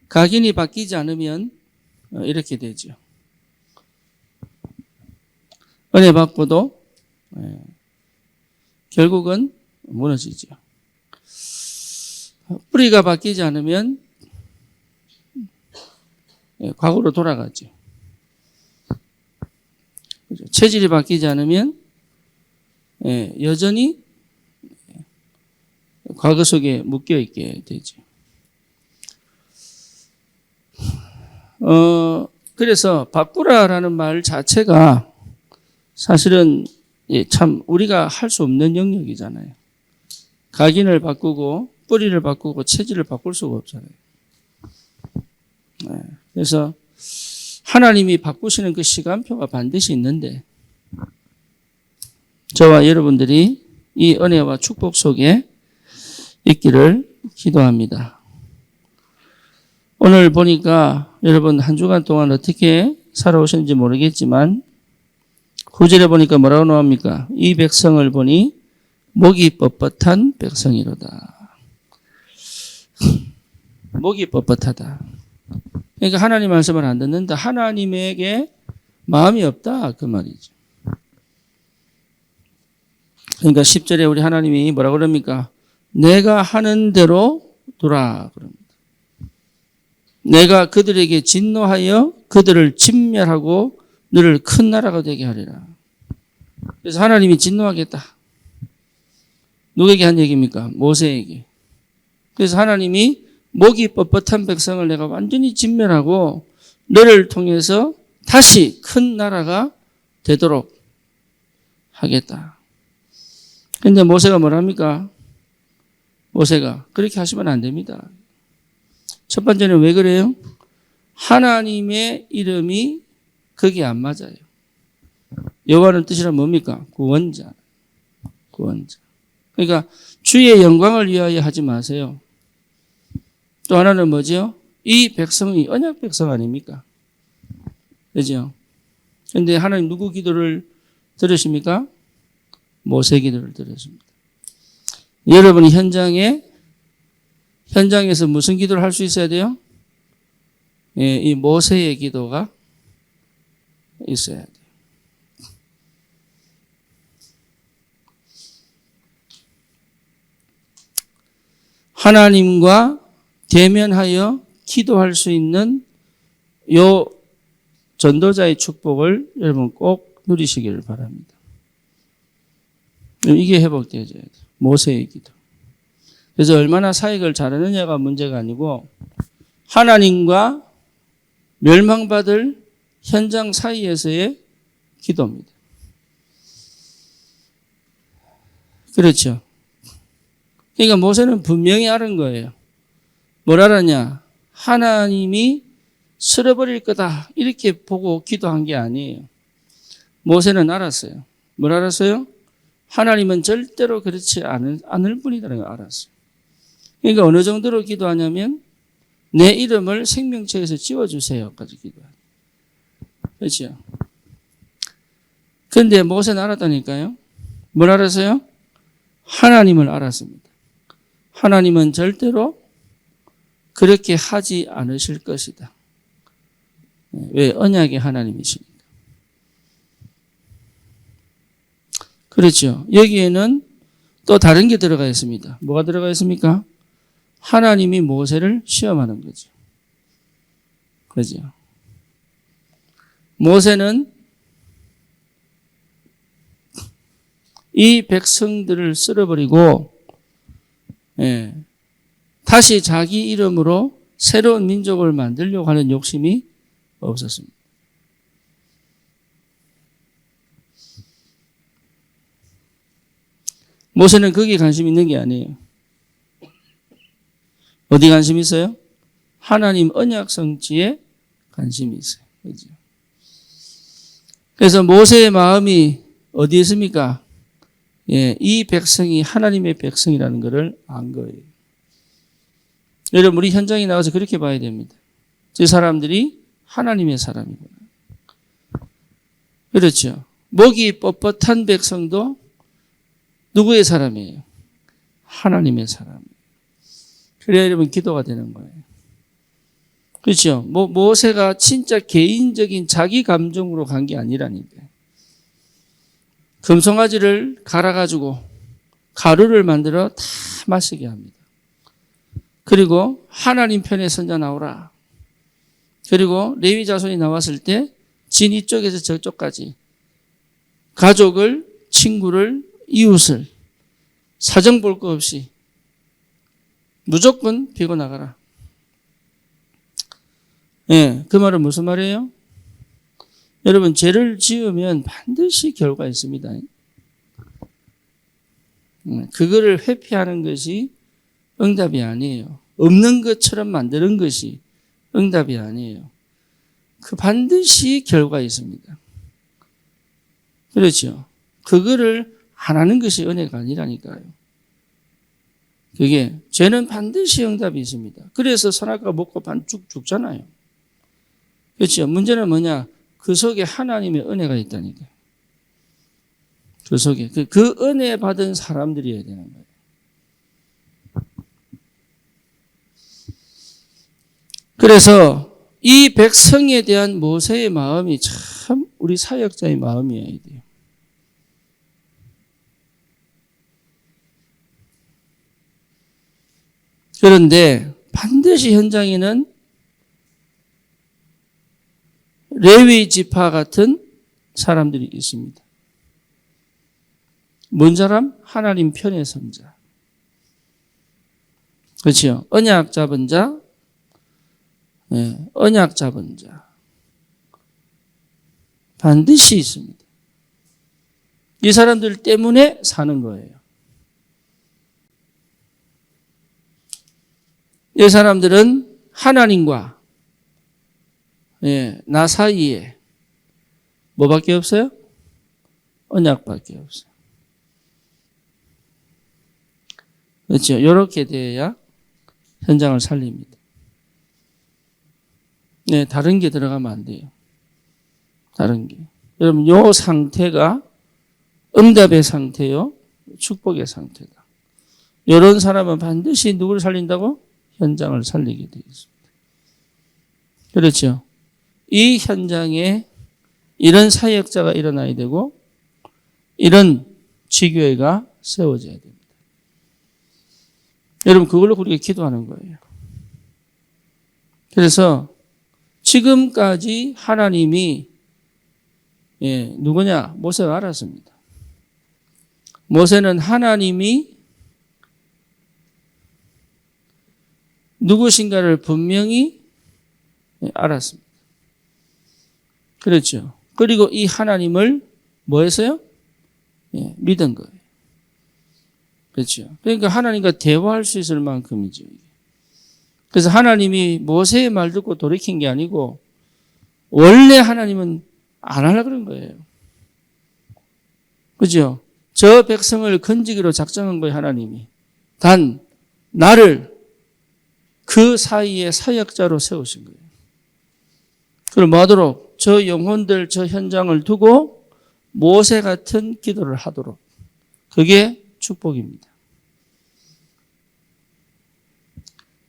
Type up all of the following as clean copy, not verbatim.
각인이 바뀌지 않으면 이렇게 되죠. 은혜 받고도 결국은 무너지죠. 뿌리가 바뀌지 않으면 과거로 돌아가죠. 체질이 바뀌지 않으면 여전히 과거 속에 묶여 있게 되죠. 그래서 바꾸라라는 말 자체가 사실은 참 우리가 할 수 없는 영역이잖아요. 각인을 바꾸고 뿌리를 바꾸고 체질을 바꿀 수가 없잖아요. 그래서 하나님이 바꾸시는 그 시간표가 반드시 있는데 저와 여러분들이 이 은혜와 축복 속에 있기를 기도합니다. 오늘 보니까 여러분 한 주간 동안 어떻게 살아오셨는지 모르겠지만 9절에 보니까 뭐라고 나옵니까? 이 백성을 보니 목이 뻣뻣한 백성이로다. 목이 뻣뻣하다. 그러니까 하나님 말씀을 안 듣는다. 하나님에게 마음이 없다. 그 말이죠. 그러니까 10절에 우리 하나님이 뭐라고 그럽니까? 내가 하는 대로 두라. 그럽니다. 내가 그들에게 진노하여 그들을 진멸하고 너를 큰 나라가 되게 하리라. 그래서 하나님이 진노하겠다. 누구에게 한 얘기입니까? 모세에게. 그래서 하나님이 목이 뻣뻣한 백성을 내가 완전히 진멸하고 너를 통해서 다시 큰 나라가 되도록 하겠다. 그런데 모세가 뭐랍니까? 모세가 그렇게 하시면 안 됩니다. 첫 번째는 왜 그래요? 하나님의 이름이 거기에 안 맞아요. 여호와는 뜻이란 뭡니까? 구원자. 구원자. 그러니까 주의 영광을 위하여 하지 마세요. 또 하나는 뭐죠? 이 백성이 언약 백성 아닙니까? 그죠? 그런데 하나님 누구 기도를 들으십니까? 모세 기도를 들으십니다. 여러분이 현장에서 무슨 기도를 할 수 있어야 돼요? 이 모세의 기도가 있어야 돼요. 하나님과 대면하여 기도할 수 있는 요 전도자의 축복을 여러분 꼭 누리시기를 바랍니다. 이게 회복되어져야 돼요. 모세의 기도. 그래서 얼마나 사역을 잘하느냐가 문제가 아니고 하나님과 멸망받을 현장 사이에서의 기도입니다. 그렇죠. 그러니까 모세는 분명히 알은 거예요. 뭘 알았냐? 하나님이 쓸어버릴 거다. 이렇게 보고 기도한 게 아니에요. 모세는 알았어요. 뭘 알았어요? 하나님은 절대로 그렇지 않을 분이라는 걸 알았어요. 그러니까 어느 정도로 기도하냐면 내 이름을 생명책에서 지워주세요까지 기도해요. 그렇죠? 그런데 모세는 알았다니까요. 뭘 알았어요? 하나님을 알았습니다. 하나님은 절대로 그렇게 하지 않으실 것이다. 왜? 언약의 하나님이시니까. 그렇죠. 여기에는 또 다른 게 들어가 있습니다. 뭐가 들어가 있습니까? 하나님이 모세를 시험하는 거죠. 그죠? 모세는 이 백성들을 쓸어버리고 다시 자기 이름으로 새로운 민족을 만들려고 하는 욕심이 없었습니다. 모세는 거기에 관심 있는 게 아니에요. 어디 관심 있어요? 하나님 언약 성취에 관심이 있어요. 그죠? 그래서 모세의 마음이 어디에 있습니까? 이 백성이 하나님의 백성이라는 것을 안 거예요. 여러분, 우리 현장에 나가서 그렇게 봐야 됩니다. 저 사람들이 하나님의 사람이구나. 그렇죠. 목이 뻣뻣한 백성도 누구의 사람이에요? 하나님의 사람. 그래야 여러분 기도가 되는 거예요. 그렇죠? 모세가 진짜 개인적인 자기 감정으로 간 게 아니라니까요. 금송아지를 갈아가지고 가루를 만들어 다 마시게 합니다. 그리고 하나님 편에 선자 나오라. 그리고 레위 자손이 나왔을 때 진 이쪽에서 저쪽까지 가족을, 친구를, 이웃을 사정 볼 거 없이 무조건 비고 나가라. 예, 그 말은 무슨 말이에요? 여러분, 죄를 지으면 반드시 결과 있습니다. 그거를 회피하는 것이 응답이 아니에요. 없는 것처럼 만드는 것이 응답이 아니에요. 그 반드시 결과 있습니다. 그렇죠? 그거를 안 하는 것이 은혜가 아니라니까요. 그게 죄는 반드시 응답이 있습니다. 그래서 선악과 먹고 반죽 죽잖아요. 그렇죠? 문제는 뭐냐? 그 속에 하나님의 은혜가 있다니까요. 그 속에 그 은혜 받은 사람들이어야 되는 거예요. 그래서 이 백성에 대한 모세의 마음이 참 우리 사역자의 마음이어야 돼요. 그런데 반드시 현장에는 레위 지파 같은 사람들이 있습니다. 뭔 사람? 하나님 편의 선자. 그렇죠? 언약 잡은 자, 언약 잡은 자. 반드시 있습니다. 이 사람들 때문에 사는 거예요. 이 사람들은 하나님과 나 사이에 뭐밖에 없어요? 언약밖에 없어요. 그렇죠? 이렇게 돼야 현장을 살립니다. 네, 다른 게 들어가면 안 돼요. 다른 게. 여러분, 요 상태가 응답의 상태요, 축복의 상태다. 이런 사람은 반드시 누구를 살린다고? 현장을 살리게 되어 있습니다. 그렇죠? 이 현장에 이런 사역자가 일어나야 되고 이런 지교회가 세워져야 됩니다. 여러분, 그걸로 우리가 기도하는 거예요. 그래서 지금까지 하나님이 누구냐? 모세가 알았습니다. 모세는 하나님이 누구신가를 분명히 알았습니다. 그렇죠. 그리고 이 하나님을 뭐 했어요? 믿은 거예요. 그렇죠. 그러니까 하나님과 대화할 수 있을 만큼이죠. 그래서 하나님이 모세의 말 듣고 돌이킨 게 아니고 원래 하나님은 안 하려고 그런 거예요. 그죠? 저 백성을 건지기로 작정한 거예요, 하나님이. 단 나를 그 사이에 사역자로 세우신 거예요. 그럼 뭐 하도록? 저 영혼들, 저 현장을 두고 모세 같은 기도를 하도록. 그게 축복입니다.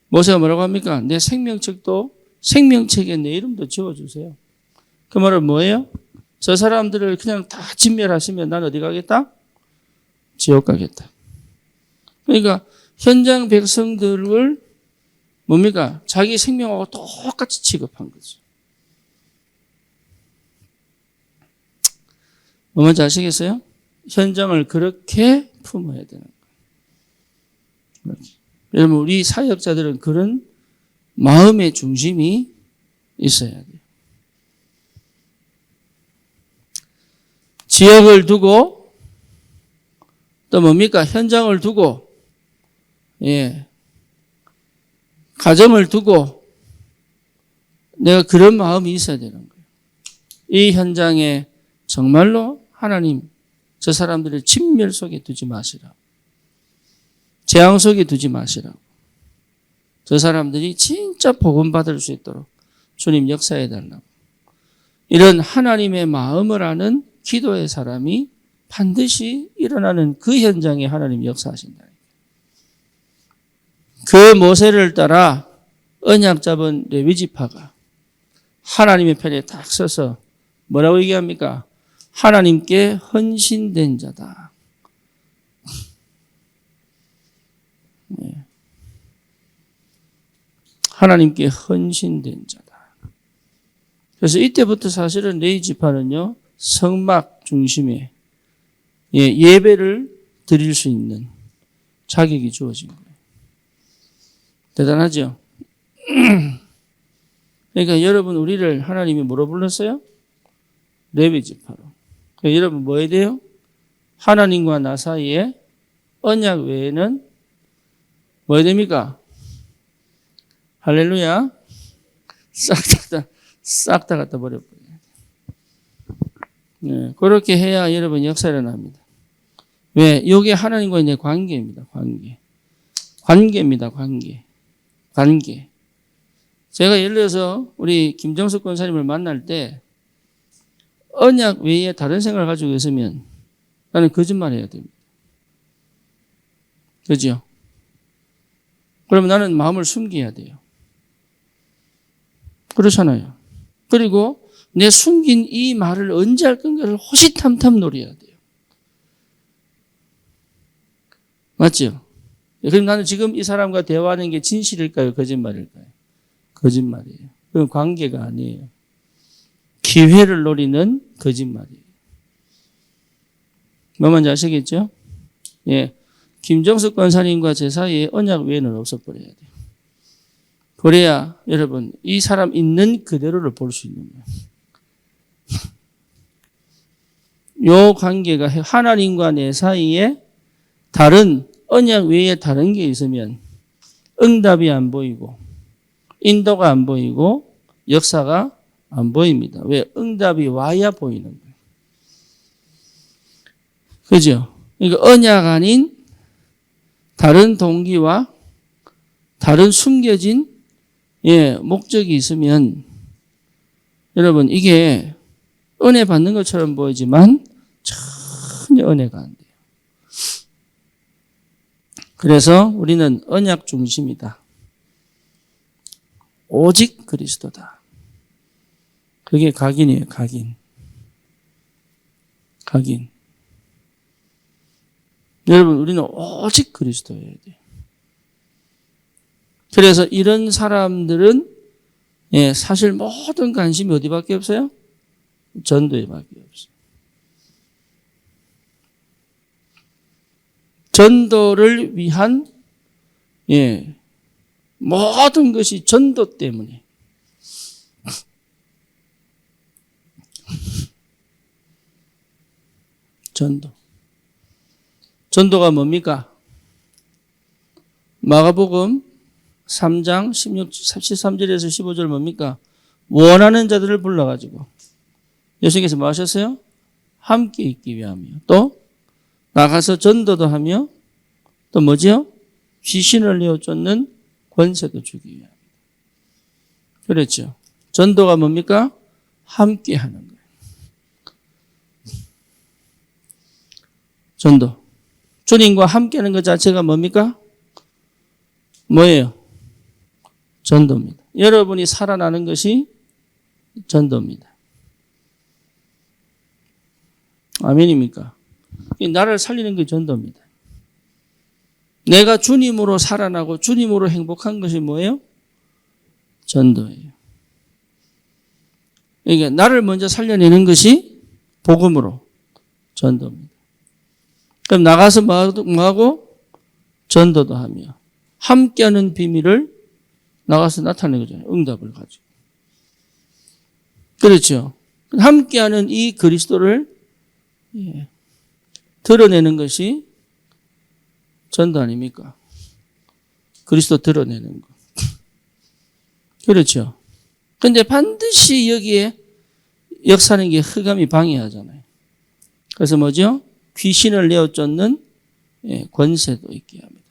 모세가 뭐라고 합니까? 내 생명책도, 생명책에 내 이름도 지워주세요. 그 말은 뭐예요? 저 사람들을 그냥 다 진멸하시면 난 어디 가겠다? 지옥 가겠다. 그러니까 현장 백성들을 뭡니까? 자기 생명하고 똑같이 취급한 거죠. 뭔지 아시겠어요? 현장을 그렇게 품어야 되는 거예요. 여러분, 우리 사역자들은 그런 마음의 중심이 있어야 돼요. 지역을 두고 또 뭡니까? 현장을 두고 가정을 두고 내가 그런 마음이 있어야 되는 거예요. 이 현장에 정말로 하나님 저 사람들을 진멸 속에 두지 마시라고. 재앙 속에 두지 마시라고. 저 사람들이 진짜 복음 받을 수 있도록 주님 역사해 달라고. 이런 하나님의 마음을 아는 기도의 사람이 반드시 일어나는 그 현장에 하나님 역사하신다. 그 모세를 따라 언약 잡은 레위 지파가 하나님의 편에 딱 서서 뭐라고 얘기합니까? 하나님께 헌신된 자다. 네. 하나님께 헌신된 자다. 그래서 이때부터 사실은 레위 지파는요, 성막 중심에 예배를 드릴 수 있는 자격이 주어진 거예요. 대단하죠? 그러니까 여러분, 우리를 하나님이 뭐로 불렀어요? 레위 지파로. 그러니까 여러분 뭐 해야 돼요? 하나님과 나 사이에 언약 외에는 뭐 해야 됩니까? 할렐루야. 싹 다 갖다 버려버려요. 네, 그렇게 해야 여러분 역사 일어납니다. 왜? 이게 하나님과의 내 관계입니다. 관계입니다. 관계. 제가 예를 들어서 우리 김정숙 권사님을 만날 때 언약 외에 다른 생각을 가지고 있으면 나는 거짓말해야 됩니다. 그죠? 그러면 나는 마음을 숨겨야 돼요. 그렇잖아요. 그리고 내 숨긴 이 말을 언제 할 건가를 호시탐탐 노려야 돼요. 맞죠? 그럼 나는 지금 이 사람과 대화하는 게 진실일까요? 거짓말일까요? 거짓말이에요. 그건 관계가 아니에요. 기회를 노리는 거짓말이에요. 뭐만지 아시겠죠? 예. 김정숙 권사님과 제 사이에 언약 외에는 없어버려야 돼요. 그래야 여러분 이 사람 있는 그대로를 볼 수 있는 거예요. 요 관계가 하나님과 내 사이에 다른 언약 외에 다른 게 있으면 응답이 안 보이고 인도가 안 보이고 역사가 안 보입니다. 왜? 응답이 와야 보이는 거예요. 그죠? 그러니까 언약 아닌 다른 동기와 다른 숨겨진 목적이 있으면 여러분 이게 은혜 받는 것처럼 보이지만 전혀 은혜가 안 돼요. 그래서 우리는 언약 중심이다. 오직 그리스도다. 그게 각인이에요. 각인. 여러분 우리는 오직 그리스도여야 돼요. 그래서 이런 사람들은 사실 모든 관심이 어디밖에 없어요? 전도에밖에 없어요. 전도를 위한 모든 것이 전도 때문에. 전도가 뭡니까? 마가복음 3장 13절에서 15절 뭡니까? 원하는 자들을 불러가지고 예수님께서 뭐 하셨어요? 함께 있기 위함이요. 또 나가서 전도도 하며 또 뭐지요? 귀신을 내어 쫓는 권세도 주기 위함. 그렇죠. 전도가 뭡니까? 함께 하는 거예요. 전도. 주님과 함께 하는 것 자체가 뭡니까? 뭐예요? 전도입니다. 여러분이 살아나는 것이 전도입니다. 아멘입니까? 나를 살리는 게 전도입니다. 내가 주님으로 살아나고 주님으로 행복한 것이 뭐예요? 전도예요. 그러니까 나를 먼저 살려내는 것이 복음으로 전도입니다. 그럼 나가서 뭐하고? 전도도 하며 함께하는 비밀을 나가서 나타내는 거잖아요. 응답을 가지고. 그렇죠. 함께하는 이 그리스도를 드러내는 것이 전도 아닙니까? 그리스도 드러내는 거. 그렇죠. 근데 반드시 여기에 역사하는 게 흑암이 방해하잖아요. 그래서 뭐죠? 귀신을 내어 쫓는 권세도 있게 합니다.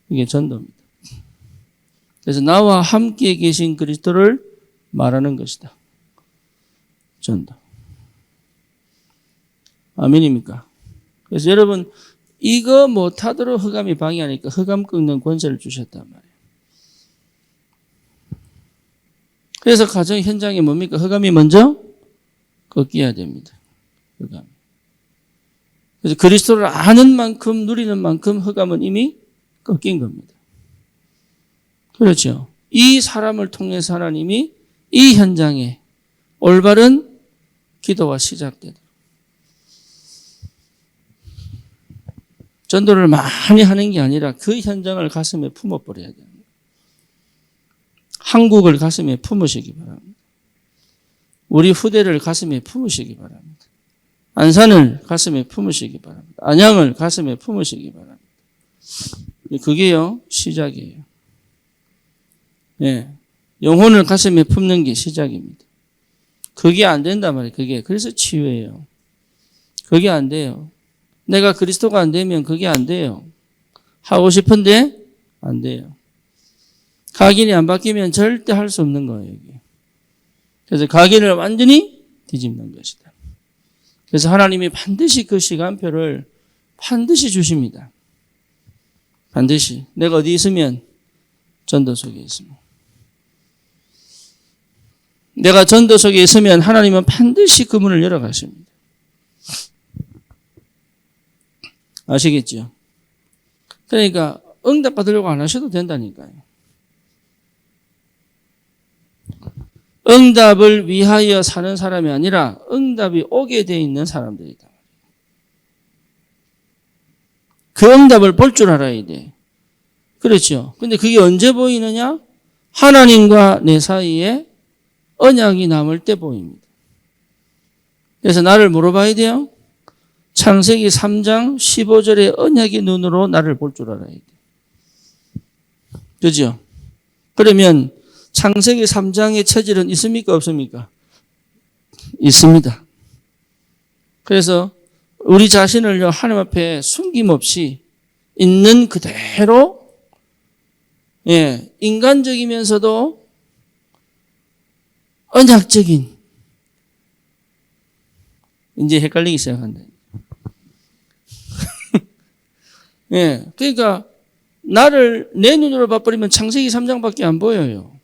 이게 전도입니다. 그래서 나와 함께 계신 그리스도를 말하는 것이다. 전도. 아멘입니까? 그래서 여러분 이거 못하도록 흑암이 방해하니까 흑암 꺾는 권세를 주셨단 말이에요. 그래서 가정 현장이 뭡니까? 흑암이 먼저 꺾여야 됩니다. 흑암. 그래서 그리스도를 아는 만큼 누리는 만큼 흑암은 이미 꺾인 겁니다. 그렇죠. 이 사람을 통해서 하나님이 이 현장에 올바른 기도가 시작되도록 전도를 많이 하는 게 아니라 그 현장을 가슴에 품어버려야 됩니다. 한국을 가슴에 품으시기 바랍니다. 우리 후대를 가슴에 품으시기 바랍니다. 안산을 가슴에 품으시기 바랍니다. 안양을 가슴에 품으시기 바랍니다. 그게요, 시작이에요. 예. 영혼을 가슴에 품는 게 시작입니다. 그게 안 된단 말이에요. 그게. 그래서 치유예요. 그게 안 돼요. 내가 그리스도가 안 되면 그게 안 돼요. 하고 싶은데 안 돼요. 각인이 안 바뀌면 절대 할 수 없는 거예요. 이게. 그래서 각인을 완전히 뒤집는 것이다. 그래서 하나님이 반드시 그 시간표를 반드시 주십니다. 반드시. 내가 어디 있으면 전도 속에 있습니다. 내가 전도 속에 있으면 하나님은 반드시 그 문을 열어가십니다. 아시겠죠? 그러니까 응답 받으려고 안 하셔도 된다니까요. 응답을 위하여 사는 사람이 아니라 응답이 오게 돼 있는 사람들이다. 그 응답을 볼 줄 알아야 돼. 그렇죠? 근데 그게 언제 보이느냐? 하나님과 내 사이에 언약이 남을 때 보입니다. 그래서 나를 물어봐야 돼요. 창세기 3장 15절의 언약의 눈으로 나를 볼 줄 알아야 돼. 그죠? 그러면 창세기 3장의 체질은 있습니까? 없습니까? 있습니다. 그래서 우리 자신을요, 하나님 앞에 숨김없이 있는 그대로, 예, 인간적이면서도 언약적인, 이제 헷갈리기 시작한다. 예, 그러니까 나를 내 눈으로 봐버리면 창세기 3장밖에 안 보여요.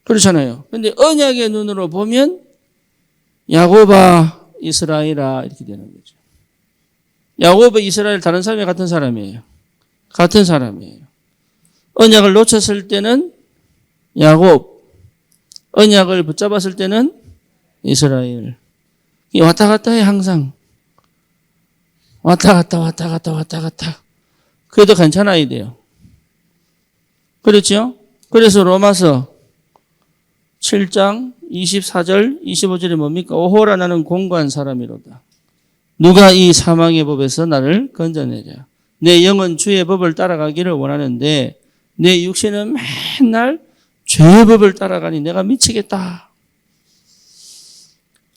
그렇잖아요. 근데 언약의 눈으로 보면 야곱아, 이스라엘아 이렇게 되는 거죠. 야곱과 이스라엘 다른 사람이 같은 사람이에요. 같은 사람이에요. 언약을 놓쳤을 때는 야곱, 언약을 붙잡았을 때는 이스라엘. 왔다 갔다 해 항상. 왔다 갔다. 그래도 괜찮아야 돼요. 그렇죠? 그래서 로마서 7장 24절 25절이 뭡니까? 오호라 나는 공고한 사람이로다. 누가 이 사망의 법에서 나를 건져내랴. 내 영은 주의 법을 따라가기를 원하는데 내 육신은 맨날 죄의 법을 따라가니 내가 미치겠다.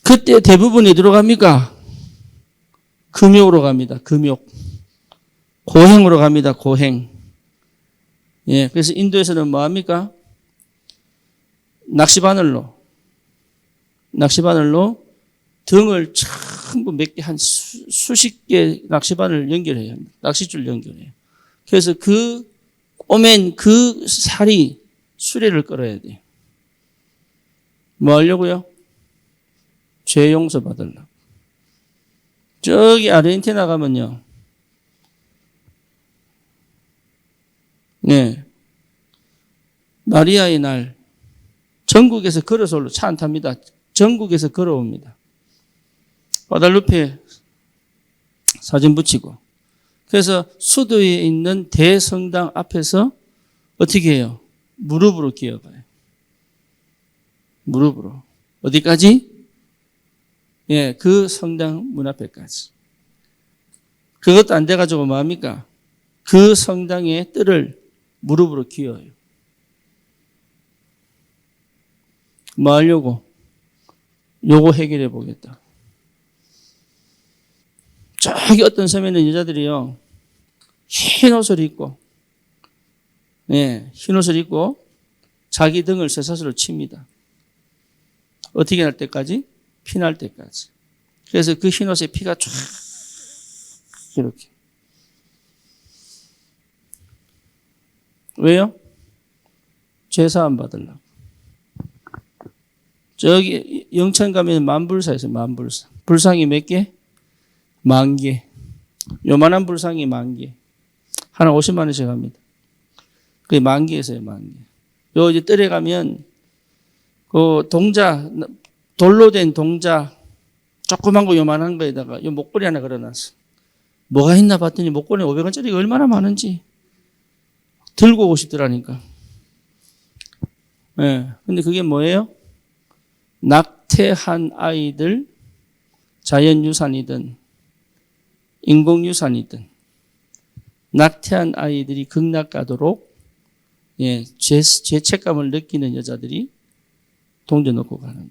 그때 대부분이 들어갑니까? 금욕으로 갑니다. 금욕. 고행으로 갑니다. 고행. 예, 그래서 인도에서는 뭐 합니까? 낚시바늘로 등을 전부 몇 개, 한 수십 개 낚시바늘 연결해야 합니다. 낚싯줄 연결해요. 그래서 그 꼬맨 그 살이 수레를 끌어야 돼요. 뭐 하려고요? 죄 용서 받으려고. 저기 아르헨티나 가면요. 네. 마리아의 날. 전국에서 걸어서 올라 차 안 탑니다. 전국에서 걸어옵니다. 과달루페 사진 붙이고. 그래서 수도에 있는 대성당 앞에서 어떻게 해요? 무릎으로 기어가요. 무릎으로. 어디까지? 예, 그 성당 문 앞에까지. 그것도 안 돼가지고 뭐합니까? 그 성당의 뜰을 무릎으로 기어요. 뭐 하려고? 요거 해결해 보겠다. 저기 어떤 섬에 있는 여자들이요. 흰 옷을 입고, 네, 흰 옷을 입고 자기 등을 쇠사슬로 칩니다. 어떻게 날 때까지? 피 날 때까지. 그래서 그 흰 옷에 피가 쫙 이렇게 왜요? 죄사함 받으려고. 저기 영천 가면 만불사 있어요. 만불사. 불상이 몇 개? 10,000개. 요만한 불상이 10,000개. 하나 50만 원씩 합니다. 그게 10,000개 있어요. 10,000개. 요 이제 뜰에 가면 그 동자, 돌로 된 동자 조그만 거 요만한 거에다가 요 목걸이 하나 걸어놨어. 뭐가 있나 봤더니 목걸이 500원짜리가 얼마나 많은지 들고 오고 싶더라니까. 예. 근데 그게 뭐예요? 낙태한 아이들, 자연유산이든 인공유산이든 낙태한 아이들이 극락가도록 죄책감을 느끼는 여자들이 동전 넣고 가는 거예요.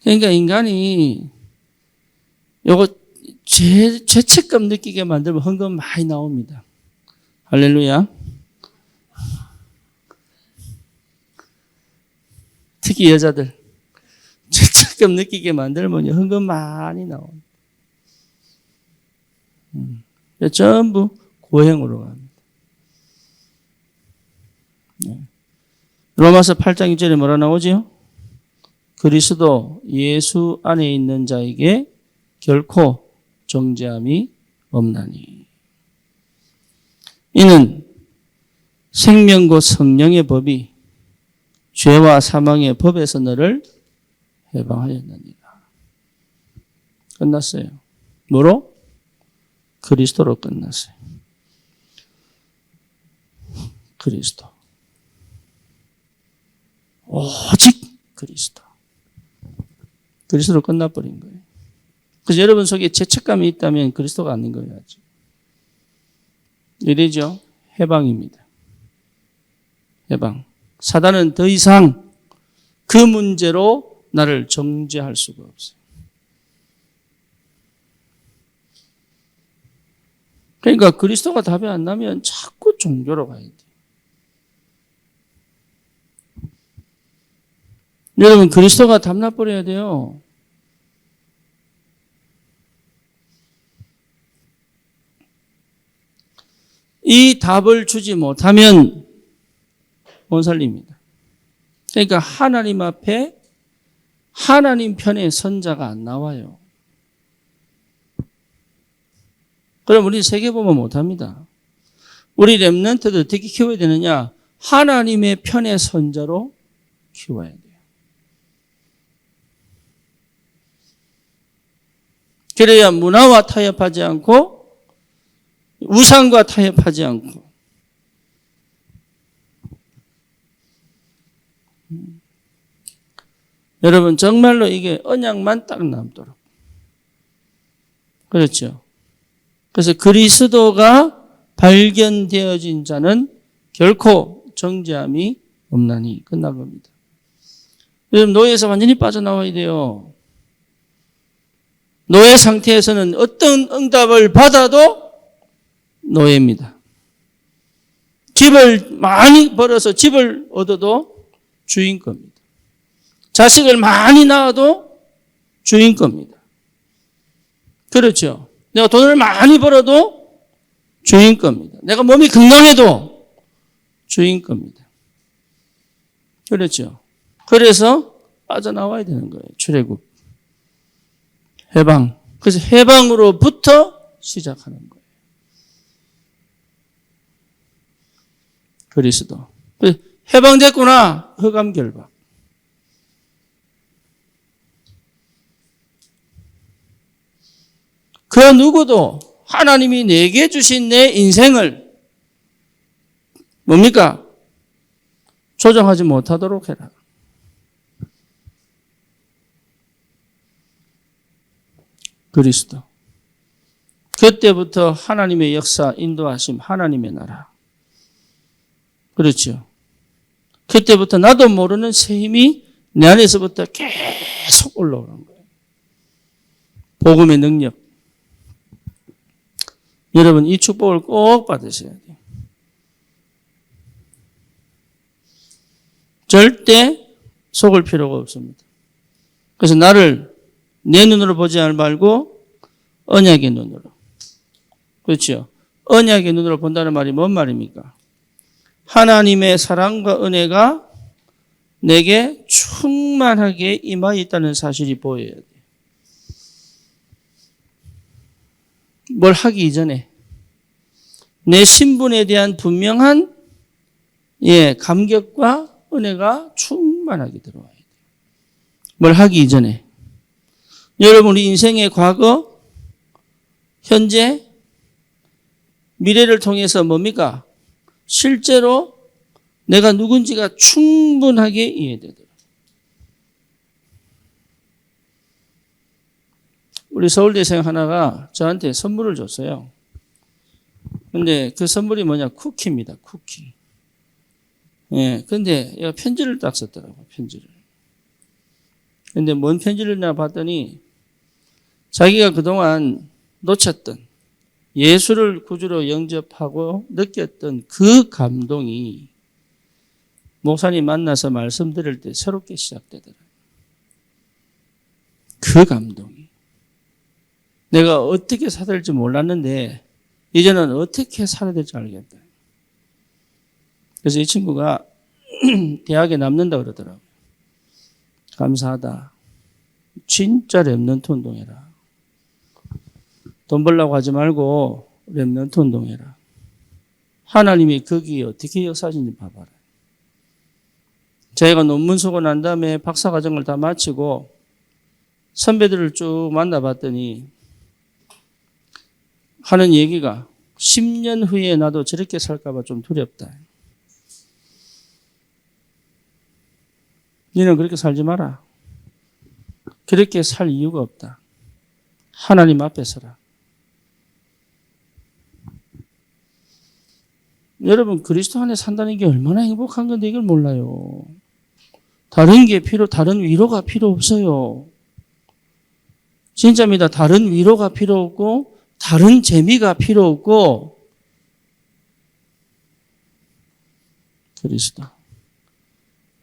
그러니까 인간이 요거 죄책감 느끼게 만들면 헌금 많이 나옵니다. 할렐루야. 특히 여자들 죄책감 느끼게 만들면 헌금 많이 나옵니다. 전부 고행으로 갑니다. 로마서 8장 1절에 뭐라 나오지요? 그리스도 예수 안에 있는 자에게 결코 정죄함이 없나니. 이는 생명과 성령의 법이 죄와 사망의 법에서 너를 해방하였느니라. 끝났어요. 뭐로? 그리스도로 끝났어요. 그리스도. 오직 그리스도. 그리스도로 끝나버린 거예요. 그래서 여러분 속에 죄책감이 있다면 그리스도가 아닌 거예요. 아직. 이래죠. 해방입니다. 해방. 사단은 더 이상 그 문제로 나를 정죄할 수가 없어요. 그러니까 그리스도가 답이 안 나면 자꾸 종교로 가야 돼요. 여러분 그리스도가 답 나버려야 돼요. 이 답을 주지 못하면 못 살립니다. 그러니까 하나님 앞에 하나님 편의 선자가 안 나와요. 그럼 우리 세계 보면 못합니다. 우리 렘넌트들 어떻게 키워야 되느냐? 하나님의 편의 선자로 키워야 돼요. 그래야 문화와 타협하지 않고 우상과 타협하지 않고 여러분 정말로 이게 언약만 딱 남도록. 그렇죠. 그래서 그리스도가 발견되어진 자는 결코 정죄함이 없나니 끝난 겁니다. 여러분 노예에서 완전히 빠져나와야 돼요. 노예 상태에서는 어떤 응답을 받아도 노예입니다. 집을 많이 벌어서 집을 얻어도 주인 겁니다. 자식을 많이 낳아도 주인 겁니다. 그렇죠. 내가 돈을 많이 벌어도 주인 겁니다. 내가 몸이 건강해도 주인 겁니다. 그렇죠. 그래서 빠져나와야 되는 거예요. 출애굽. 해방. 그래서 해방으로부터 시작하는 거예요. 그리스도. 해방됐구나. 흑암결박. 그 누구도 하나님이 내게 주신 내 인생을 뭡니까? 조정하지 못하도록 해라. 그리스도. 그때부터 하나님의 역사, 인도하심, 하나님의 나라. 그렇죠. 그때부터 나도 모르는 새 힘이 내 안에서부터 계속 올라오는 거예요. 복음의 능력. 여러분 이 축복을 꼭 받으셔야 돼요. 절대 속을 필요가 없습니다. 그래서 나를 내 눈으로 보지 말고 언약의 눈으로. 그렇죠. 언약의 눈으로 본다는 말이 뭔 말입니까? 하나님의 사랑과 은혜가 내게 충만하게 임하여 있다는 사실이 보여야 돼요. 뭘 하기 이전에 내 신분에 대한 분명한 감격과 은혜가 충만하게 들어와야 돼요. 뭘 하기 이전에. 여러분, 우리 인생의 과거, 현재, 미래를 통해서 뭡니까? 실제로 내가 누군지가 충분하게 이해되더라. 우리 서울대생 하나가 저한테 선물을 줬어요. 근데 그 선물이 뭐냐? 쿠키입니다. 쿠키. 근데 얘가 편지를 딱 썼더라고요. 편지를. 근데 뭔 편지를 나 봤더니 자기가 그동안 놓쳤던 예수를 구주로 영접하고 느꼈던 그 감동이 목사님 만나서 말씀드릴 때 새롭게 시작되더라고요. 그 감동이. 내가 어떻게 살아야 될지 몰랐는데 이제는 어떻게 살아야 될지 알겠다. 그래서 이 친구가 대학에 남는다 그러더라고요. 감사하다. 진짜 랩런트 운동해라. 돈 벌려고 하지 말고 랩런트 운동해라. 하나님이 거기에 어떻게 역사하시는지 봐봐라. 저희가 논문 쓰고 난 다음에 박사과정을 다 마치고 선배들을 쭉 만나봤더니 하는 얘기가 10년 후에 나도 저렇게 살까봐 좀 두렵다. 너는 그렇게 살지 마라. 그렇게 살 이유가 없다. 하나님 앞에 서라. 여러분, 그리스도 안에 산다는 게 얼마나 행복한 건데 이걸 몰라요. 다른 위로가 필요 없어요. 진짜입니다. 다른 위로가 필요 없고, 다른 재미가 필요 없고, 그리스도.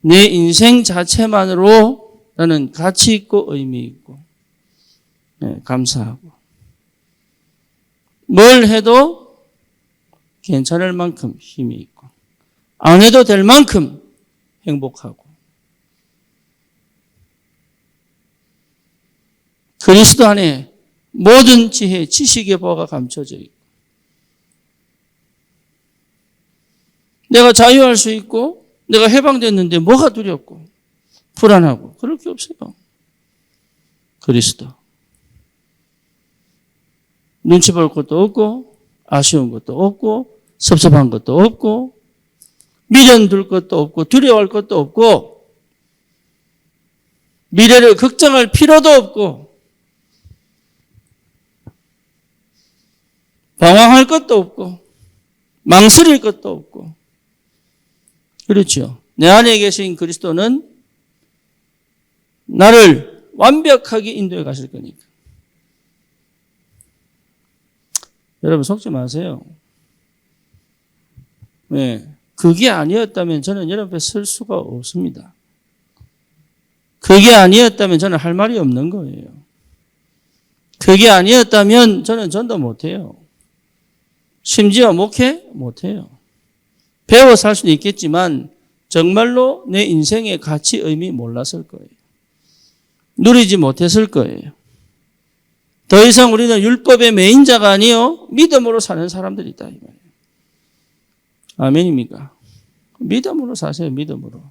내 인생 자체만으로 나는 가치 있고 의미 있고, 감사하고. 뭘 해도 괜찮을 만큼 힘이 있고, 안 해도 될 만큼 행복하고, 그리스도 안에 모든 지혜, 지식의 보화가 감춰져 있고, 내가 자유할 수 있고, 내가 해방됐는데 뭐가 두렵고, 불안하고, 그럴 게 없어요. 그리스도. 눈치 볼 것도 없고, 아쉬운 것도 없고, 섭섭한 것도 없고, 미련 둘 것도 없고, 두려워할 것도 없고, 미래를 걱정할 필요도 없고, 방황할 것도 없고, 망설일 것도 없고. 그렇죠. 내 안에 계신 그리스도는 나를 완벽하게 인도해 가실 거니까. 여러분 속지 마세요. 그게 아니었다면 저는 여러분 앞에 설 수가 없습니다. 그게 아니었다면 저는 할 말이 없는 거예요. 그게 아니었다면 저는 전도 못해요. 심지어 목회 못해요. 배워 살 수는 있겠지만 정말로 내 인생의 가치, 의미 몰랐을 거예요. 누리지 못했을 거예요. 더 이상 우리는 율법의 매인자가 아니요 믿음으로 사는 사람들이다 이 말이에요. 아멘입니까? 믿음으로 사세요. 믿음으로.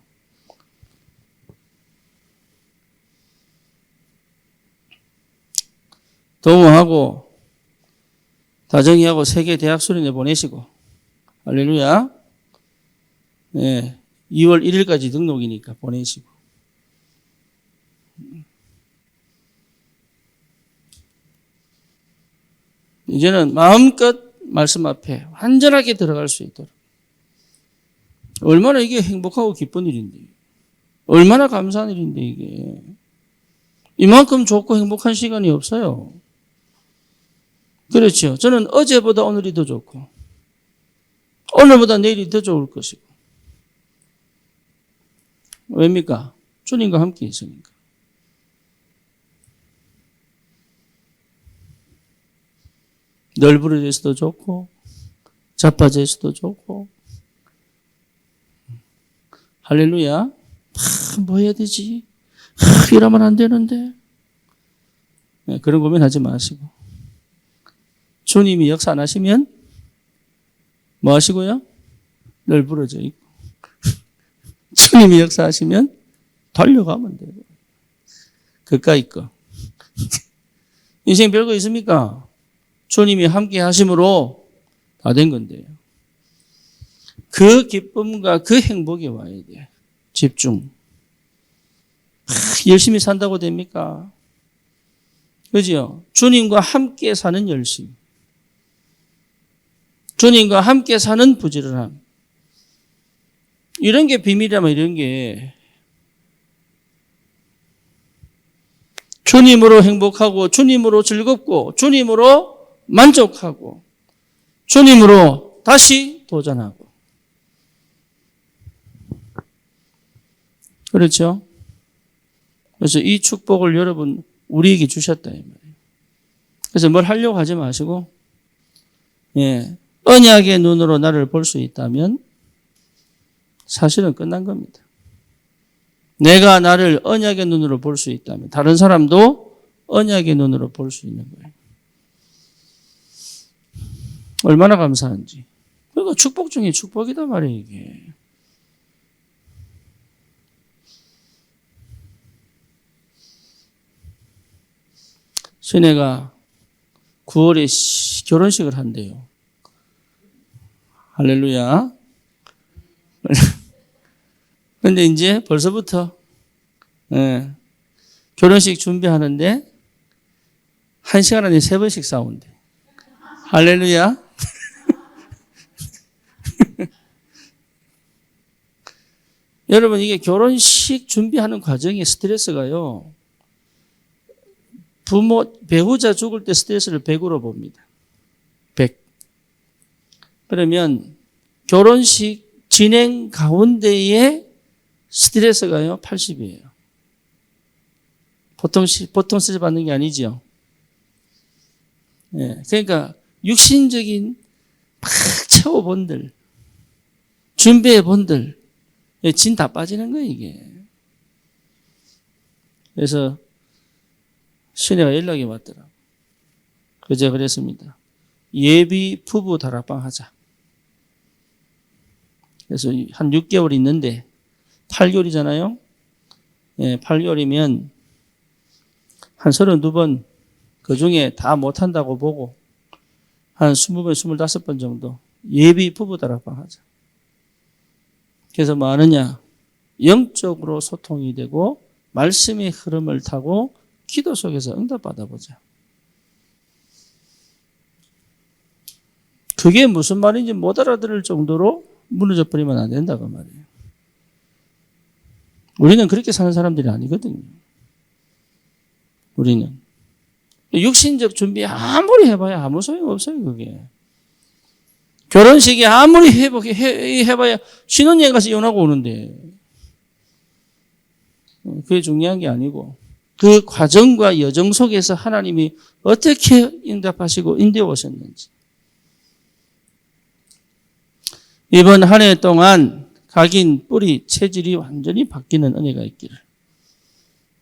도모하고 다정이하고 세계 대학 수련회 보내시고 할렐루야. 2월 1일까지 등록이니까 보내시고. 이제는 마음껏 말씀 앞에 완전하게 들어갈 수 있도록. 얼마나 이게 행복하고 기쁜 일인데. 얼마나 감사한 일인데 이게. 이만큼 좋고 행복한 시간이 없어요. 그렇죠. 저는 어제보다 오늘이 더 좋고 오늘보다 내일이 더 좋을 것이고. 왜입니까? 주님과 함께 있으니까. 널브러져서도 좋고 자빠질 수도 좋고. 할렐루야. 뭐 해야 되지? 이러면 안 되는데. 네, 그런 고민하지 마시고. 주님이 역사 안 하시면 뭐 하시고요? 늘 부러져 있고. 주님이 역사하시면 달려가면 돼요. 그까이 거. 인생 별거 있습니까? 주님이 함께 하심으로 다 된 건데요. 그 기쁨과 그 행복이 와야 돼. 집중. 열심히 산다고 됩니까? 그죠? 주님과 함께 사는 열심. 주님과 함께 사는 부지런함. 이런 게 비밀이라면 이런 게 주님으로 행복하고 주님으로 즐겁고 주님으로 만족하고 주님으로 다시 도전하고. 그렇죠? 그래서 이 축복을 여러분 우리에게 주셨다 이 말이에요. 그래서 뭘 하려고 하지 마시고 언약의 눈으로 나를 볼 수 있다면 사실은 끝난 겁니다. 내가 나를 언약의 눈으로 볼 수 있다면 다른 사람도 언약의 눈으로 볼 수 있는 거예요. 얼마나 감사한지. 그러니까 축복 중에 축복이다 말이에요, 이게. 시내가 9월에 결혼식을 한대요. 할렐루야. 그런데 이제 벌써부터 결혼식 준비하는데 1시간 안에 3번씩 싸운대. 할렐루야. 여러분 이게 결혼식 준비하는 과정에 스트레스가요. 배우자 죽을 때 스트레스를 100으로 봅니다. 100. 그러면 결혼식 진행 가운데에 스트레스가요, 80이에요. 보통 스트레스 받는 게 아니죠. 그러니까 육신적인 막 채워본들, 준비해본들, 진 다 빠지는 거예요, 이게. 그래서 시내가 연락이 왔더라. 그제 그랬습니다. 예비 부부 다락방 하자. 그래서 한 6개월 있는데 8개월이잖아요. 8개월이면 한 32번 그 중에 다 못한다고 보고 한 20번, 25번 정도 예비 부부 다락방 하자. 그래서 뭐 하느냐? 영적으로 소통이 되고 말씀의 흐름을 타고 기도 속에서 응답 받아보자. 그게 무슨 말인지 못 알아들을 정도로 무너져 버리면 안 된다고 말이에요. 우리는 그렇게 사는 사람들이 아니거든요. 우리는. 육신적 준비 아무리 해봐야 아무 소용 없어요, 그게. 결혼식이 아무리 해봐야 신혼여행 가서 이혼하고 오는데. 그게 중요한 게 아니고 그 과정과 여정 속에서 하나님이 어떻게 응답하시고 인도해 오셨는지. 이번 한 해 동안 각인 뿌리 체질이 완전히 바뀌는 은혜가 있기를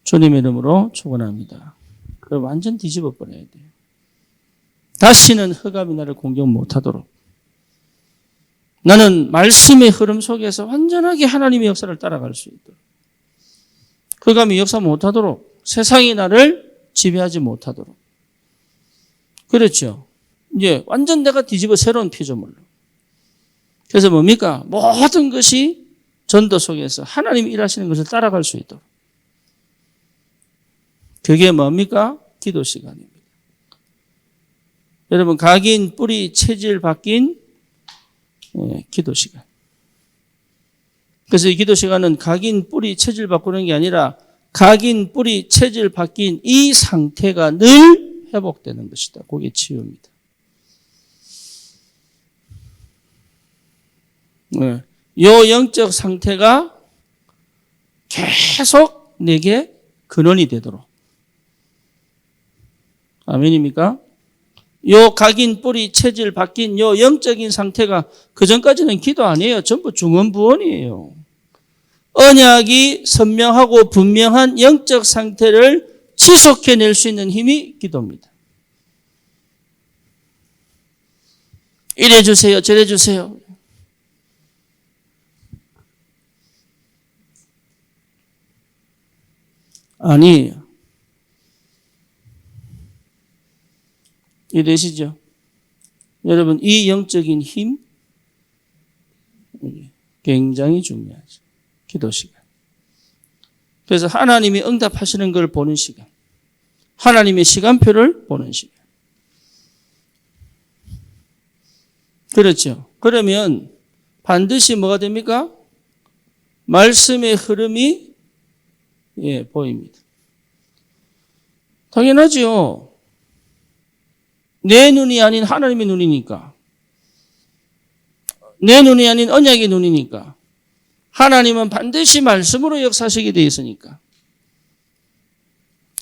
주님의 이름으로 축원합니다. 그걸 완전 뒤집어 버려야 돼요. 다시는 흑암이 나를 공격 못하도록 나는 말씀의 흐름 속에서 완전하게 하나님의 역사를 따라갈 수 있도록 흑암이 역사 못하도록 세상이 나를 지배하지 못하도록. 그렇죠. 이제 완전 내가 뒤집어 새로운 피조물로. 그래서 뭡니까? 모든 것이 전도 속에서 하나님이 일하시는 것을 따라갈 수 있도록. 그게 뭡니까? 기도 시간입니다. 여러분 각인 뿌리 체질 바뀐 기도 시간. 그래서 이 기도 시간은 각인 뿌리 체질 바꾸는 게 아니라 각인 뿌리 체질 바뀐 이 상태가 늘 회복되는 것이다. 그게 치유입니다. 이 영적 상태가 계속 내게 근원이 되도록. 아멘입니까? 요 각인 뿌리 체질 바뀐 요 영적인 상태가 그전까지는 기도 아니에요. 전부 중언부언이에요. 언약이 선명하고 분명한 영적 상태를 지속해낼 수 있는 힘이 기도입니다. 이래 주세요, 저래 주세요. 아니에요. 이해되시죠? 여러분, 이 영적인 힘 굉장히 중요하죠. 기도 시간. 그래서 하나님이 응답하시는 걸 보는 시간. 하나님의 시간표를 보는 시간. 그렇죠. 그러면 반드시 뭐가 됩니까? 말씀의 흐름이 보입니다. 당연하죠. 내 눈이 아닌 하나님의 눈이니까. 내 눈이 아닌 언약의 눈이니까. 하나님은 반드시 말씀으로 역사하시게 되어 있으니까.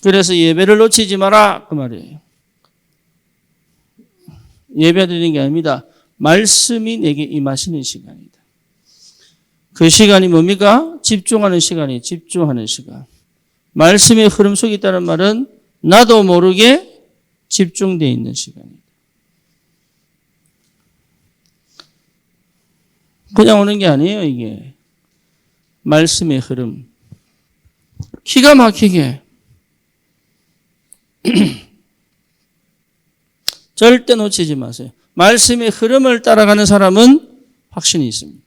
그래서 예배를 놓치지 마라 그 말이에요. 예배 드리는 게 아닙니다. 말씀이 내게 임하시는 시간이다. 그 시간이 뭡니까? 집중하는 시간이에요. 집중하는 시간. 말씀의 흐름 속에 있다는 말은 나도 모르게 집중되어 있는 시간입니다. 그냥 오는 게 아니에요, 이게. 말씀의 흐름. 기가 막히게. 절대 놓치지 마세요. 말씀의 흐름을 따라가는 사람은 확신이 있습니다.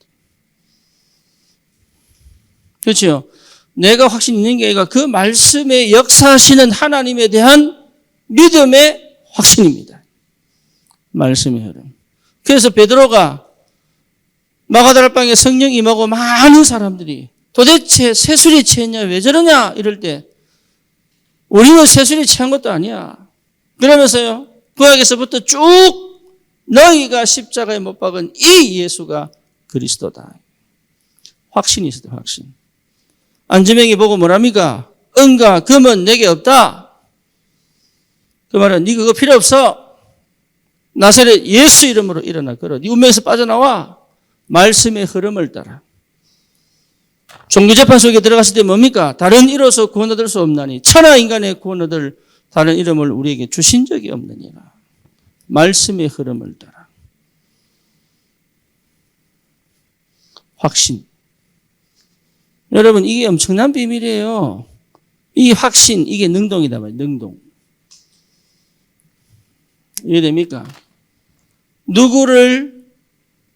그렇죠? 내가 확신이 있는 게 아니라 그 말씀에 역사하시는 하나님에 대한 믿음의 확신입니다. 말씀의 흐름. 그래서 베드로가 마가다락방에 성령 임하고 많은 사람들이 도대체 세술이 취했냐 왜 저러냐 이럴 때 우리는 세술이 취한 것도 아니야. 그러면서요 구약에서부터 쭉 너희가 십자가에 못 박은 이 예수가 그리스도다. 확신이 있어요. 확신. 안지명이 보고 뭐랍니까? 은과 금은 내게 없다. 그 말은 네 그거 필요 없어. 나사렛 예수 이름으로 일어나 걸어. 네 운명에서 빠져나와. 말씀의 흐름을 따라. 종교재판 속에 들어갔을 때 뭡니까? 다른 이로서 구원 얻을 수 없나니 천하 인간의 구원 얻을 다른 이름을 우리에게 주신 적이 없느니라. 말씀의 흐름을 따라. 확신. 여러분 이게 엄청난 비밀이에요. 이 확신, 이게 능동이다 말이에요. 능동. 이해됩니까? 누구를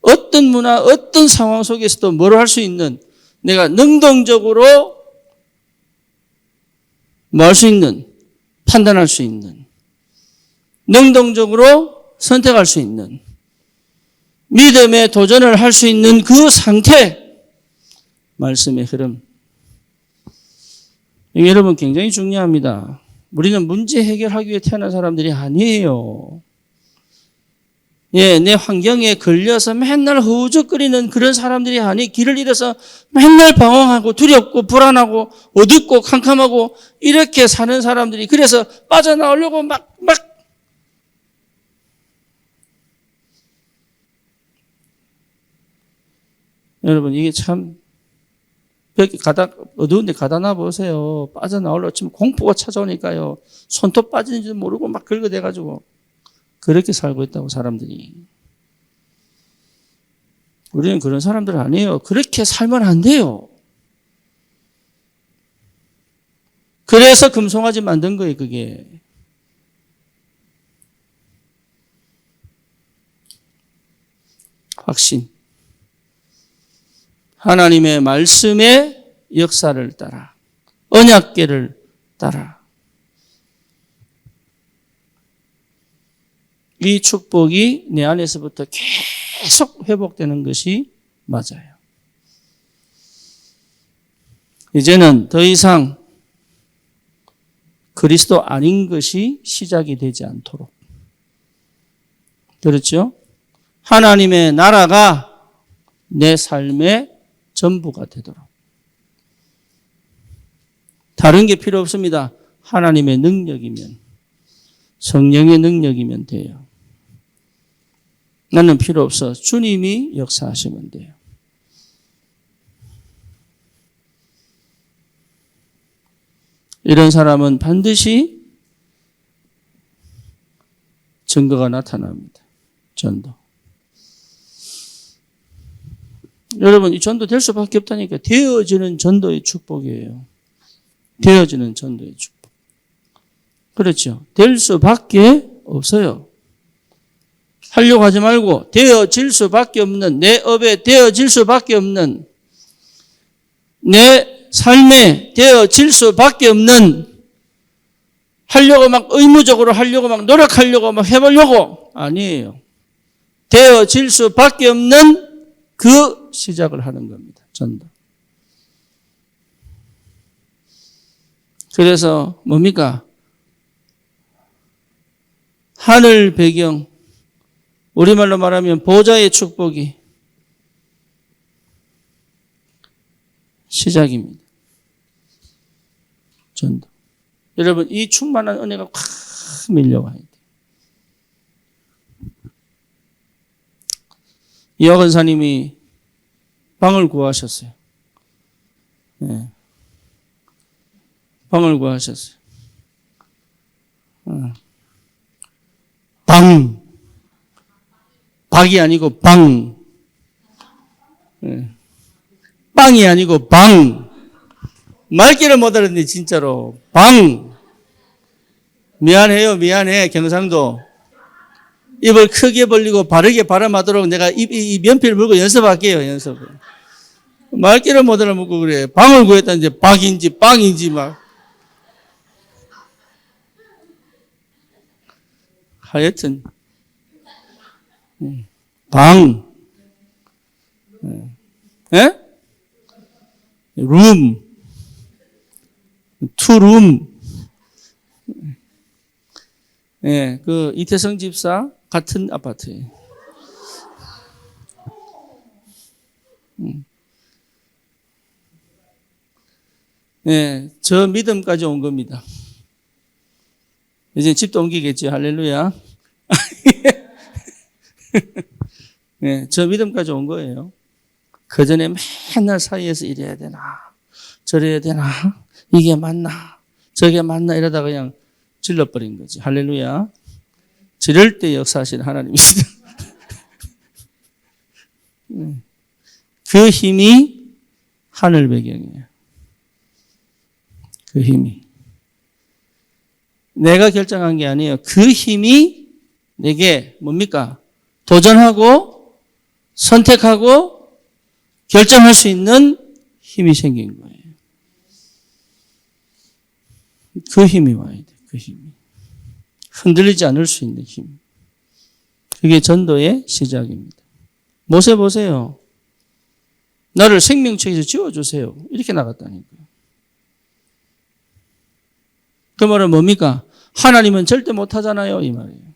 어떤 문화, 어떤 상황 속에서도 뭘 할 수 있는 내가 능동적으로 뭐 할 수 있는 판단할 수 있는 능동적으로 선택할 수 있는 믿음의 도전을 할 수 있는 그 상태 말씀의 흐름 이게 여러분 굉장히 중요합니다. 우리는 문제 해결하기 위해 태어난 사람들이 아니에요. 내 환경에 걸려서 맨날 허우적거리는 그런 사람들이 아니 길을 잃어서 맨날 방황하고 두렵고 불안하고 어둡고 캄캄하고 이렇게 사는 사람들이 그래서 빠져나오려고 막 여러분 이게 참 어두운 데 가다 놔보세요. 빠져나오려고 치면 공포가 찾아오니까요. 손톱 빠지는지도 모르고 막 긁어대가지고 그렇게 살고 있다고 사람들이. 우리는 그런 사람들 아니에요. 그렇게 살면 안 돼요. 그래서 금송아지 만든 거예요. 그게. 확신. 하나님의 말씀의 역사를 따라 언약궤를 따라 이 축복이 내 안에서부터 계속 회복되는 것이 맞아요. 이제는 더 이상 그리스도 아닌 것이 시작이 되지 않도록. 그렇죠? 하나님의 나라가 내 삶의 전부가 되도록. 다른 게 필요 없습니다. 하나님의 능력이면, 성령의 능력이면 돼요. 나는 필요 없어. 주님이 역사하시면 돼요. 이런 사람은 반드시 증거가 나타납니다. 전도. 여러분, 이 전도 될 수밖에 없다니까. 되어지는 전도의 축복이에요. 되어지는 전도의 축복. 그렇죠. 될 수밖에 없어요. 하려고 하지 말고 되어질 수밖에 없는, 내 업에 되어질 수밖에 없는, 내 삶에 되어질 수밖에 없는, 하려고 막 의무적으로 하려고 막 노력하려고 막 해보려고 아니에요. 되어질 수밖에 없는 그 시작을 하는 겁니다. 전도. 그래서 뭡니까? 하늘 배경, 우리말로 말하면 보좌의 축복이 시작입니다. 전도. 여러분, 이 충만한 은혜가 확 밀려와야 돼요. 이화건사님이 방을 구하셨어요. 네. 방을 구하셨어요. 방. 박이 아니고 방. 네. 빵이 아니고 방. 말귀를 못 알았는데 진짜로 방. 미안해요. 미안해. 경상도. 입을 크게 벌리고 바르게 발음하도록 내가 이 면피를 물고 연습할게요. 연습. 말귀를 못 알아먹고 그래. 방을 구했다는데 박인지 빵인지 막. 하여튼 방. 예? 룸. 투룸. 예, 그 이태성 집사 같은 아파트예요. 예, 저 믿음까지 온 겁니다. 이제 집도 옮기겠지. 할렐루야. 예, 저 믿음까지 온 거예요. 그 전에 맨날 사이에서 이래야 되나, 저래야 되나, 이게 맞나, 저게 맞나 이러다가 그냥 질러버린 거지. 할렐루야. 지를 때 역사하시는 하나님이시다. 그 힘이 하늘 배경이에요. 그 힘이. 내가 결정한 게 아니에요. 그 힘이 내게 뭡니까? 도전하고 선택하고 결정할 수 있는 힘이 생긴 거예요. 그 힘이 와야 돼. 그 힘이. 흔들리지 않을 수 있는 힘. 그게 전도의 시작입니다. 모세 보세요. 나를 생명책에서 지워주세요. 이렇게 나갔다니까요. 그 말은 뭡니까? 하나님은 절대 못하잖아요. 이 말이에요.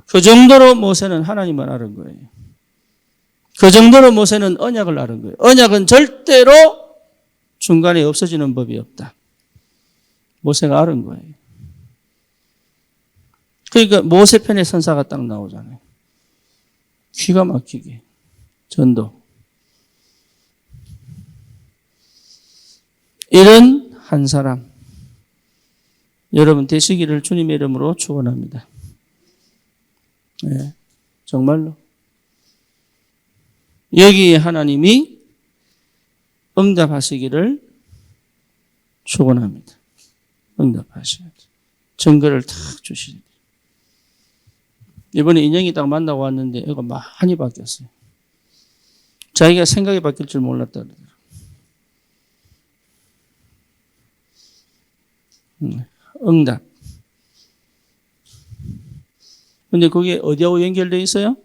그 정도로 모세는 하나님을 알은 거예요. 그 정도로 모세는 언약을 알은 거예요. 언약은 절대로 중간에 없어지는 법이 없다. 모세가 알은 거예요. 그러니까 모세 편의 선사가 딱 나오잖아요. 기가 막히게. 전도. 이런 한 사람. 여러분 되시기를 주님의 이름으로 축원합니다. 네, 정말로. 여기에 하나님이 응답하시기를 축원합니다. 응답하셔야 돼. 증거를 탁 주셔야 돼. 이번에 인형이 딱 만나고 왔는데 이거 많이 바뀌었어요. 자기가 생각이 바뀔 줄 몰랐다 그러더라고요. 응답. 근데 그게 어디하고 연결되어 있어요?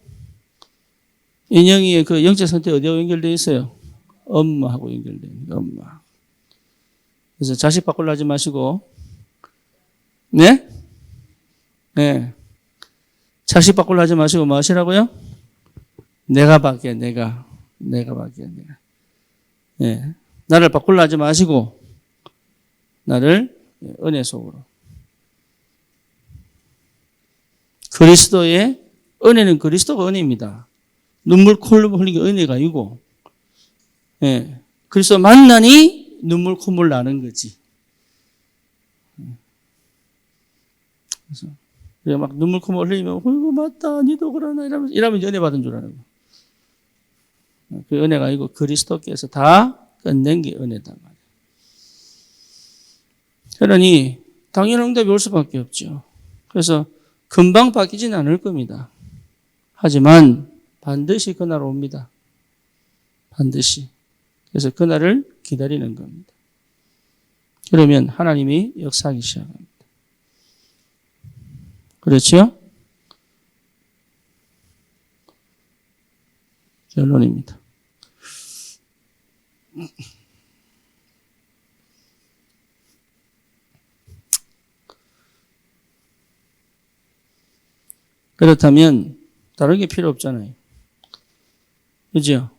인형이의 그 영적 상태 어디하고 연결되어 있어요? 엄마하고 연결되어 있는 엄마. 그래서 자식 바꾸려 하지 마시고, 네? 네. 자식 바꾸려 하지 마시고 뭐 하시라고요? 내가 바뀌어, 내가 바뀌어, 내가. 네. 나를 바꾸려 하지 마시고, 나를 은혜 속으로. 그리스도의 은혜는 그리스도가 은혜입니다. 눈물 콧물 흘리는 게 은혜가 아니고, 예. 그리스도 만나니 눈물 콧물 나는 거지. 그래서 우리가 막 눈물 콧물 흘리면 어이구 맞다 니도 그러나 이러면 은혜 받은 줄 아는 거. 그 은혜가 아니고 그리스도께서 다 끝낸 게 은혜다 말이에요. 그러니 당연한 응답이 올 수밖에 없죠. 그래서 금방 바뀌지는 않을 겁니다. 하지만 반드시 그날 옵니다. 반드시. 그래서 그날을 기다리는 겁니다. 그러면 하나님이 역사하기 시작합니다. 그렇죠? 결론입니다. 그렇다면 다른 게 필요 없잖아요. 그죠?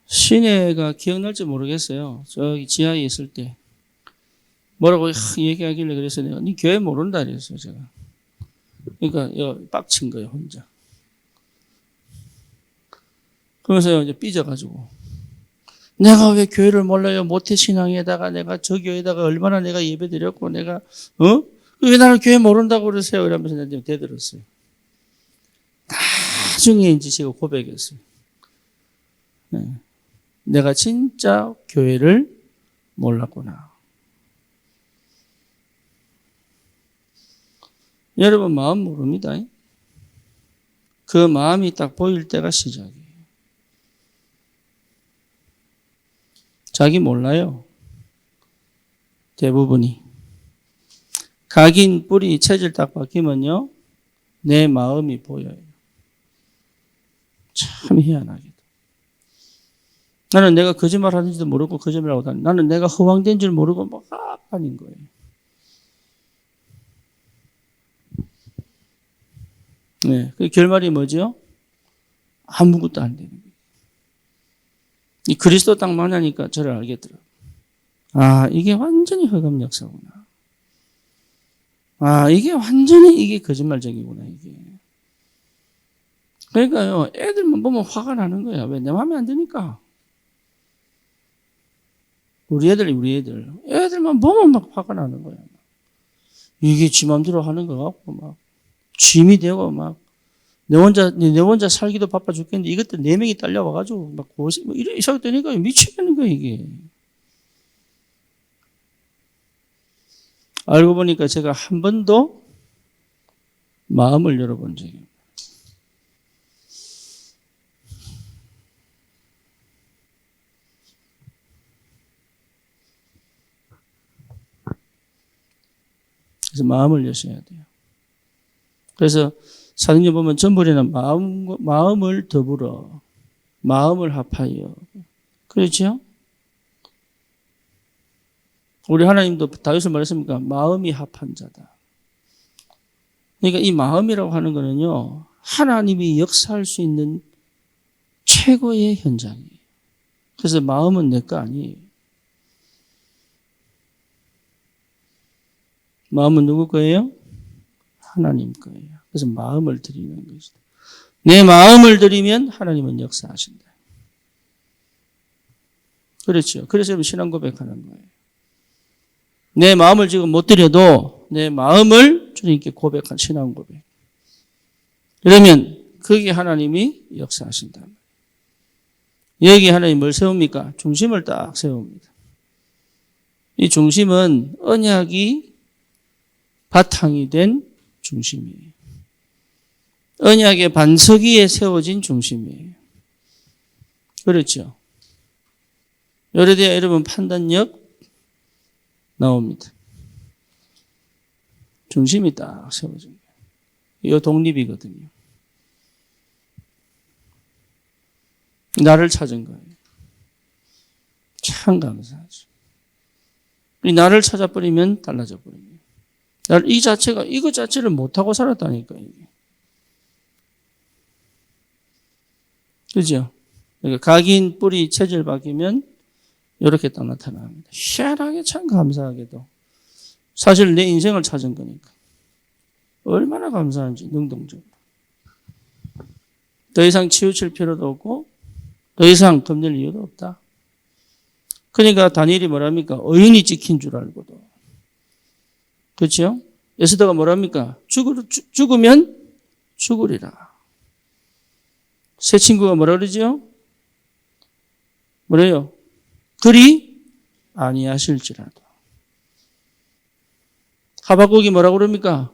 시내가 기억날지 모르겠어요. 저기 지하에 있을 때 뭐라고 얘기하길래 그래서 내가 니 교회 모른다 그랬어요. 제가. 그러니까 빡친 거예요. 혼자. 그러면서 이제 삐져가지고 내가 왜 교회를 몰라요? 모태신앙에다가 내가 저 교회에다가 얼마나 내가 예배드렸고 내가 왜 나를 교회 모른다고 그러세요? 이러면서 내가 대들었어요. 나중에 이제 제가 고백했어요. 네. 내가 진짜 교회를 몰랐구나. 여러분 마음 모릅니다. 그 마음이 딱 보일 때가 시작이에요. 자기 몰라요. 대부분이. 각인 뿌리 체질 딱 바뀌면요. 내 마음이 보여요. 참 희한하게도. 나는 내가 거짓말 하는지도 모르고 거짓말하고 다니. 나는 내가 허황된 줄 모르고 막 아닌 거예요. 네, 그 결말이 뭐죠? 아무것도 안 되는 거예요. 이 그리스도 딱 만나니까 저를 알겠더라고요. 아, 이게 완전히 흑암 역사구나. 아, 이게 완전히 이게 거짓말적이구나, 이게. 그러니까요, 애들만 보면 화가 나는 거야. 왜? 내 마음에 안 드니까. 우리 애들만 보면 막 화가 나는 거야. 이게 지 맘대로 하는 거 같고, 막, 짐이 되고, 막, 내 혼자 살기도 바빠 죽겠는데, 이것들 4명이 딸려와가지고, 막, 고생, 뭐, 이래, 이사가 되니까 미치겠는 거야, 이게. 알고 보니까 제가 한 번도 마음을 열어본 적이 없어요. 그래서 마음을 여셔야 돼요. 그래서 사도행전 보면 전부에는 마음을 더불어, 마음을 합하여. 그렇죠? 우리 하나님도 다윗을 말했습니까? 마음이 합한 자다. 그러니까 이 마음이라고 하는 거는요, 하나님이 역사할 수 있는 최고의 현장이에요. 그래서 마음은 내 거 아니에요. 마음은 누구 거예요? 하나님 거예요. 그래서 마음을 드리는 것이다. 내 마음을 드리면 하나님은 역사하신다. 그렇죠. 그래서 신앙 고백하는 거예요. 내 마음을 지금 못 드려도 내 마음을 주님께 고백한 신앙 고백. 그러면 거기에 하나님이 역사하신다. 여기 하나님 뭘 세웁니까? 중심을 딱 세웁니다. 이 중심은 언약이 바탕이 된 중심이에요. 언약의 반석 위에 세워진 중심이에요. 그렇죠. 요래 돼야 여러분 판단력 나옵니다. 중심이 딱 세워진 거예요. 이거 독립이거든요. 나를 찾은 거예요. 참 감사하죠. 나를 찾아버리면 달라져 버립니다. 이거 자체를 못하고 살았다니까, 이게. 그죠? 그러니까 각인, 뿌리, 체질 바뀌면 이렇게 딱 나타납니다. 희한하게 참 감사하게도 사실 내 인생을 찾은 거니까. 얼마나 감사한지 능동적으로. 더 이상 치우칠 필요도 없고 더 이상 겁낼 이유도 없다. 그러니까 다니엘이 뭐랍니까? 의인이 찍힌 줄 알고도. 그렇죠? 에스더가 뭐랍니까? 죽으면 죽으리라. 새 친구가 뭐라 그러죠? 뭐래요? 그리 아니하실지라도. 하박국이 뭐라고 그럽니까?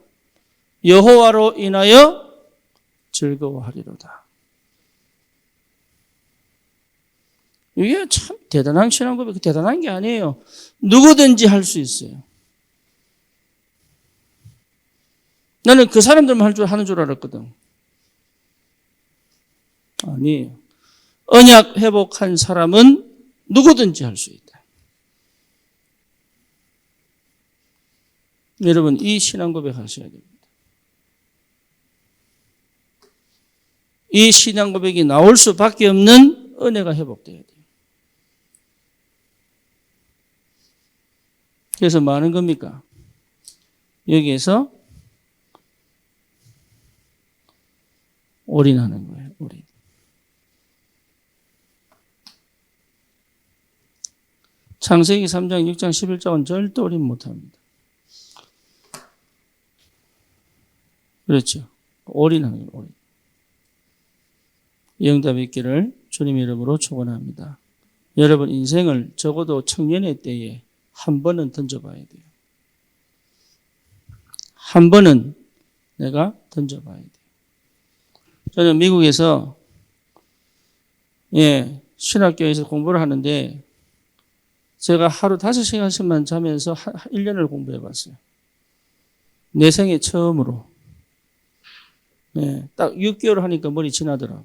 여호와로 인하여 즐거워하리로다. 이게 참 대단한 신앙 고백, 대단한 게 아니에요. 누구든지 할 수 있어요. 나는 그 사람들만 하는 줄 알았거든. 아니에요. 언약 회복한 사람은 누구든지 할 수 있다. 여러분, 이 신앙 고백 하셔야 됩니다. 이 신앙 고백이 나올 수밖에 없는 은혜가 회복돼야 돼요. 그래서 뭐 하는 겁니까? 여기에서 올인하는 거예요. 올인. 창세기 3장, 6장, 11장은 절대 올인 못합니다. 그렇죠. 올인하는 거예요. 올인. 영답 있기를 주님 이름으로 축원합니다. 여러분 인생을 적어도 청년의 때에 한 번은 던져봐야 돼요. 한 번은 내가 던져봐야 돼요. 저는 미국에서 신학교에서 공부를 하는데 제가 하루 5시간씩만 자면서 1년을 공부해봤어요. 내 생애 처음으로. 딱 6개월 하니까 머리 지나더라.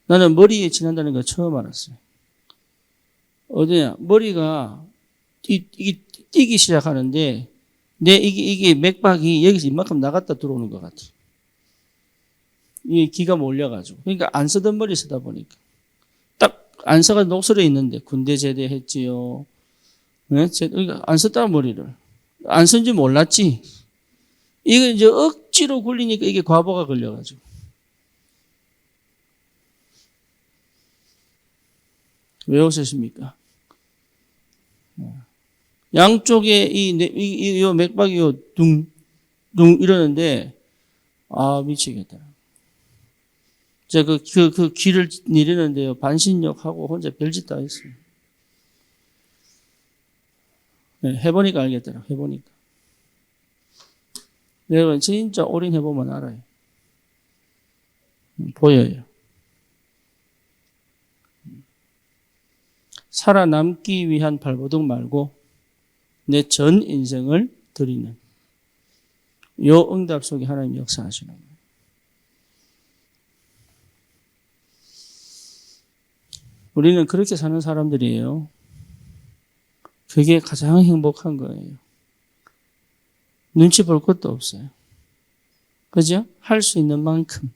나는 머리에 지난다는 거 처음 알았어요. 어디냐? 머리가 이게 뛰기 시작하는데 이게 맥박이 여기서 이만큼 나갔다 들어오는 것 같아. 이게 기가 몰려가지고. 그러니까 안 쓰던 머리 쓰다 보니까. 딱 안 써가 녹슬어 있는데 군대 제대했지요. 그러니까 안 썼다 머리를. 안 쓴지 몰랐지. 이거 이제 억지로 굴리니까 이게 과부가 걸려가지고. 왜 웃으십니까? 양쪽에 이 맥박이 둥 이러는데, 미치겠다. 제가 그 길을 내리는데요, 반신욕하고 혼자 별짓 다 했어요. 해보니까 알겠더라, 해보니까. 여러분, 진짜 올인해보면 알아요. 보여요. 살아남기 위한 발버둥 말고 내 전 인생을 드리는 요 응답 속에 하나님 역사하시는 거예요. 우리는 그렇게 사는 사람들이에요. 그게 가장 행복한 거예요. 눈치 볼 것도 없어요. 그죠? 할 수 있는 만큼.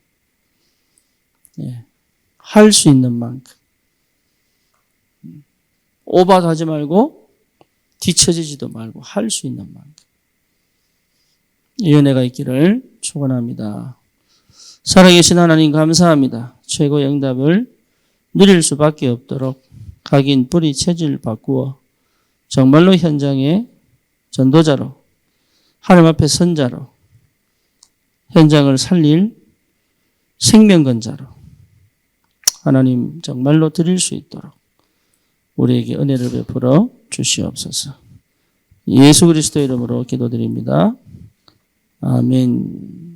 할 수 있는 만큼. 오바도 하지 말고 뒤처지지도 말고 할 수 있는 만큼. 이 은혜가 있기를 축원합니다. 살아계신 하나님 감사합니다. 최고의 응답을 누릴 수밖에 없도록 각인 뿌리 체질 바꾸어 정말로 현장의 전도자로 하나님 앞에 선자로 현장을 살릴 생명건자로 하나님 정말로 드릴 수 있도록 우리에게 은혜를 베풀어 주시옵소서. 예수 그리스도 이름으로 기도드립니다. 아멘.